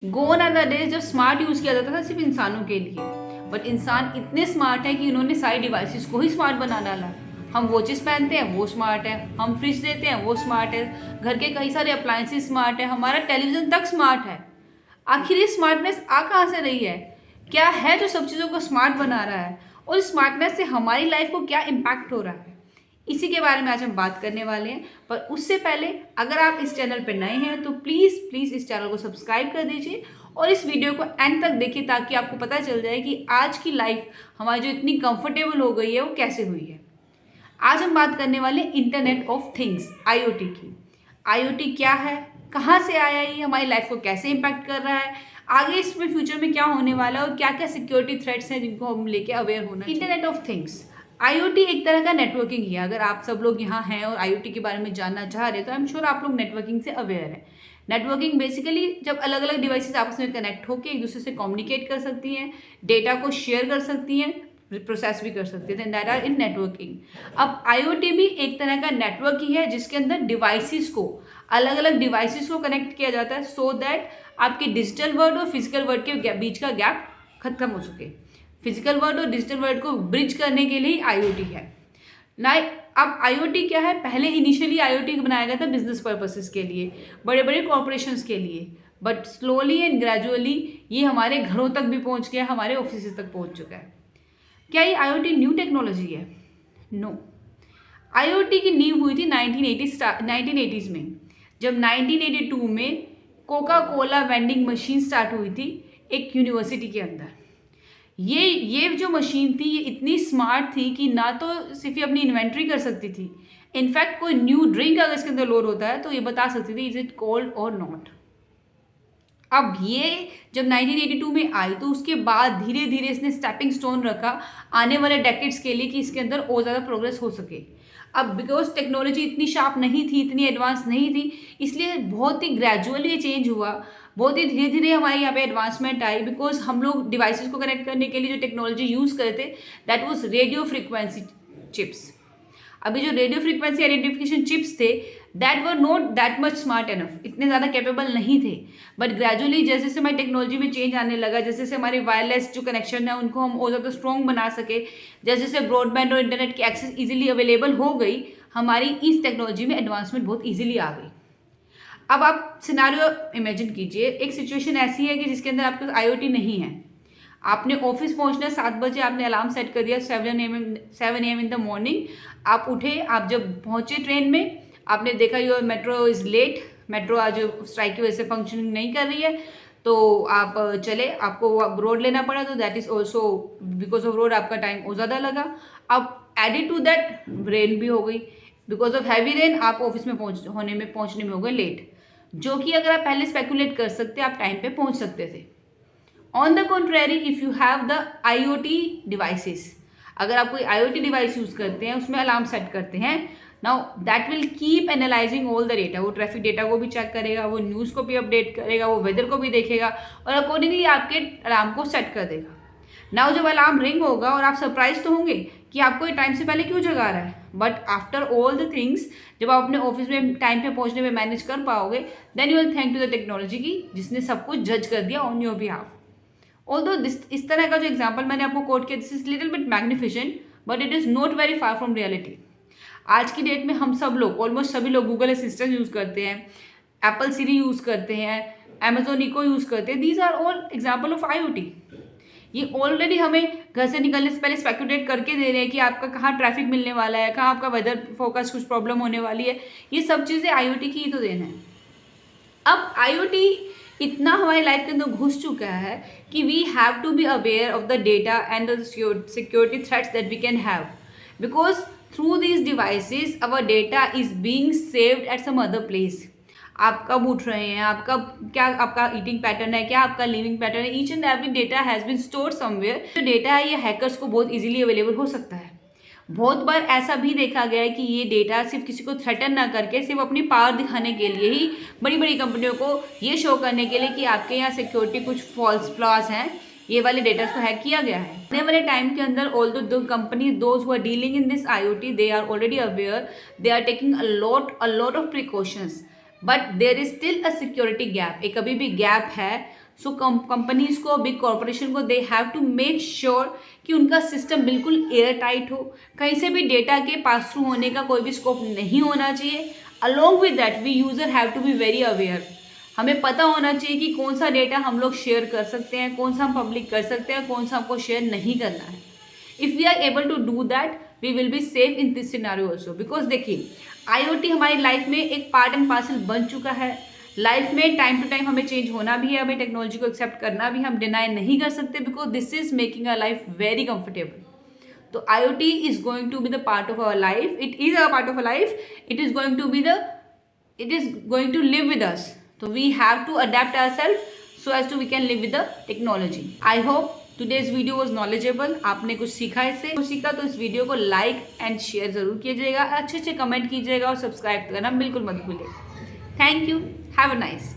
Gone are the days जब smart use किया जाता था सिर्फ इंसानों के लिए, बट इंसान इतने स्मार्ट है कि उन्होंने सारी डिवाइसेस को ही स्मार्ट बना डाला। हम वॉचेस पहनते हैं वो स्मार्ट है, हम फ्रिज लेते हैं वो स्मार्ट है, घर के कई सारे अप्लायंसेस स्मार्ट है, हमारा टेलीविज़न तक स्मार्ट है। आखिर ये स्मार्टनेस आ कहाँ से रही है? क्या है जो सब चीज़ों को स्मार्ट बना रहा है, और इस स्मार्टनेस से हमारी लाइफ को क्या इम्पैक्ट हो रहा है? इसी के बारे में आज हम बात करने वाले हैं। पर उससे पहले अगर आप इस चैनल पर नए हैं तो प्लीज़ प्लीज़ इस चैनल को सब्सक्राइब कर दीजिए और इस वीडियो को एंड तक देखिए, ताकि आपको पता चल जाए कि आज की लाइफ हमारी जो इतनी कंफर्टेबल हो गई है वो कैसे हुई है। आज हम बात करने वाले इंटरनेट ऑफ थिंग्स, आईओटी की। आईओटी क्या है, कहाँ से आया, ये हमारी लाइफ को कैसे इम्पैक्ट कर रहा है, आगे इसमें फ्यूचर में क्या होने वाला है और क्या क्या सिक्योरिटी थ्रेट्स हैं जिनको हम लेके अवेयर होना चाहिए। इंटरनेट ऑफ थिंग्स, आईओटी एक तरह का नेटवर्किंग ही है। अगर आप सब लोग यहाँ हैं और आईओटी के बारे में जानना चाह रहे हैं तो आई एम श्योर आप लोग नेटवर्किंग से अवेयर हैं। नेटवर्किंग बेसिकली जब अलग अलग डिवाइसेस आपस में कनेक्ट होकर एक दूसरे से कम्युनिकेट कर सकती हैं, डेटा को शेयर कर सकती हैं, प्रोसेस भी कर सकते थे, दैट आर इन नेटवर्किंग। अब आईओटी भी एक तरह का नेटवर्क ही है जिसके अंदर डिवाइसेस को, अलग अलग डिवाइसेस को कनेक्ट किया जाता है सो दैट आपके डिजिटल वर्ल्ड और फिजिकल वर्ल्ड के बीच का गैप खत्म हो सके। फिजिकल वर्ल्ड और डिजिटल वर्ल्ड को ब्रिज करने के लिए आईओटी है ना। अब आईओटी क्या है? पहले इनिशियली आईओटी बनाया गया था बिजनेस पर्पसेस के लिए, बड़े बड़े कॉर्पोरेशंस के लिए, बट स्लोली एंड ग्रेजुअली ये हमारे घरों तक भी पहुंच गया, हमारे ऑफिस तक पहुंच चुका है। क्या ये आईओटी न्यू टेक्नोलॉजी है? नो। आईओटी की नींव हुई थी 1980s में, जब 1982 में Coca Cola vending machine start हुई थी एक यूनिवर्सिटी के अंदर। ये जो मशीन थी ये इतनी स्मार्ट थी कि ना तो सिर्फ ये अपनी इन्वेंट्री कर सकती थी, इनफैक्ट कोई न्यू ड्रिंक अगर इसके अंदर लोड होता है तो ये बता सकती थी इज इट कोल्ड और नॉट। अब ये जब 1982 में आई तो उसके बाद धीरे धीरे इसने स्टेपिंग स्टोन रखा आने वाले डेकेड्स के लिए कि इसके अंदर और ज़्यादा प्रोग्रेस हो सके। अब बिकॉज टेक्नोलॉजी इतनी शार्प नहीं थी, इतनी एडवांस नहीं थी, इसलिए बहुत ही ग्रेजुअली ये चेंज हुआ, बहुत ही धीरे धीरे हमारे यहाँ पे एडवांसमेंट आई। बिकॉज हम लोग डिवाइसेस को कनेक्ट करने के लिए जो टेक्नोलॉजी यूज़ करते that was radio frequency chips. अभी जो रेडियो फ्रिक्वेंसी आइडेंटिफिकेशन चिप्स थे that were not that much smart enough, इतने ज़्यादा कैपेबल नहीं थे। बट ग्रेजुअली जैसे जैसे हमारी टेक्नोलॉजी में चेंज आने लगा, जैसे जैसे हमारे वायरलेस जो कनेक्शन है उनको हम और ज़्यादा स्ट्रॉन्ग बना सके, जैसे जैसे ब्रॉडबैंड और इंटरनेट की एक्सेस ईजिली अवेलेबल हो गई, हमारी इस टेक्नोलॉजी में एडवांसमेंट बहुत ईजिली आ गई। अब आप सिनारियो इमेजिन कीजिए, एक सिचुएशन ऐसी है कि जिसके अंदर आपके पास आईओटी नहीं है, आपने ऑफिस पहुंचना है 7 बजे, आपने अलार्म सेट कर दिया 7 AM इन द मॉर्निंग। आप उठे, आप जब पहुंचे ट्रेन में आपने देखा your metro is late, metro आज स्ट्राइक की वजह से फंक्शनिंग नहीं कर रही है, तो आप चले, आपको रोड लेना पड़ा, तो that is also because of road आपका टाइम और ज़्यादा लगा। अब एडिड टू दैट रेन भी हो गई, बिकॉज ऑफ हैवी रेन आप ऑफिस में पहुँचने में हो गए लेट, जो कि अगर आप पहले स्पेकुलेट कर सकते आप टाइम पे पहुँच सकते थे। On the contrary if you have the IoT devices, अगर आप कोई आईओटी डिवाइस यूज़ करते हैं, उसमें अलार्म सेट करते हैं, now that will keep analysing all the data. वो ट्रैफिक डेटा को भी चेक करेगा, वो न्यूज़ को भी अपडेट करेगा, वो वेदर को भी देखेगा और अकॉर्डिंगली आपके अलार्म को सेट कर देगा। नाउ जब अलार्म रिंग होगा और आप सरप्राइज तो होंगे कि आपको ये टाइम से पहले क्यों जगा रहा है, but after all the things जब आप अपने ऑफिस में टाइम पे पहुंचने में मैनेज कर पाओगे then you will thank to the technology की जिसने सब कुछ जज कर दिया ऑन योर बिहाफ। ऑल्दो इस तरह का जो एग्जाम्पल मैंने आपको कोट किया this is little bit magnificent but it is not very far from reality. आज की डेट में हम सब लोग, ऑलमोस्ट सभी लोग गूगल असिस्टेंट यूज़ करते हैं, एप्पल सीरी यूज़ करते हैं, अमेजोन इको यूज़ करते हैं। These are all example of IoT. ये ऑलरेडी हमें घर से निकलने से पहले स्पेकुलेट करके दे रहे हैं कि आपका कहाँ ट्रैफिक मिलने वाला है, कहाँ आपका वेदर फोकस कुछ प्रॉब्लम होने वाली है। ये सब चीज़ें आईओटी की ही तो देन है। अब आईओटी इतना हमारी लाइफ के अंदर घुस चुका है कि we have to be aware of the data and the security threats that we can have, because through these devices our data is being saved at some other place. आप कब उठ रहे हैं, आपका क्या आपका ईटिंग पैटर्न है, क्या आपका लिविंग पैटर्न है, each and every data has been stored somewhere. जो डेटा है ये हैकर्स को बहुत इजीली अवेलेबल हो सकता है। बहुत बार ऐसा भी देखा गया है कि ये डेटा सिर्फ किसी को थ्रेटन ना करके सिर्फ अपनी पावर दिखाने के लिए ही, बड़ी बड़ी कंपनियों को ये शो करने के लिए कि आपके यहाँ सिक्योरिटी कुछ फॉल्स फ्लॉज हैं, ये वाले डेटा को हैक किया गया है। आने वाले टाइम के अंदर although the company those who are dealing in this IoT they are already aware, they are taking a lot of precautions, but there is still a security gap. एक अभी भी गैप है। सो कंपनीज को, big corporation को, they have to make sure कि उनका system बिल्कुल air tight हो, कहीं से भी डेटा के पास थ्रू होने का कोई भी स्कोप नहीं होना चाहिए। Along with that we user have to be very aware, हमें पता होना चाहिए कि कौन सा डेटा हम लोग शेयर कर सकते हैं, कौन सा हम पब्लिक कर सकते हैं, कौन सा हमको शेयर नहीं करना है। If we are able to do that we will be safe in this scenario also, because देखिए IoT हमारी लाइफ में एक पार्ट एंड पार्सल बन चुका है। लाइफ में टाइम टू टाइम हमें चेंज होना भी है, हमें टेक्नोलॉजी को एक्सेप्ट करना भी, हम डिनाई नहीं कर सकते, because this is making our life very comfortable. तो IoT is going to be the part of our life, it is a part of our life, it is going to live with us. So we have to adapt ourselves so as to we can live with the technology. I hope today's video was knowledgeable. आपने कुछ सीखा इससे, कुछ सीखा तो इस video को like and share जरूर कीजिएगा, अच्छे अच्छे कमेंट कीजिएगा और सब्सक्राइब करना बिल्कुल मत भूलिए। Thank you, have a nice.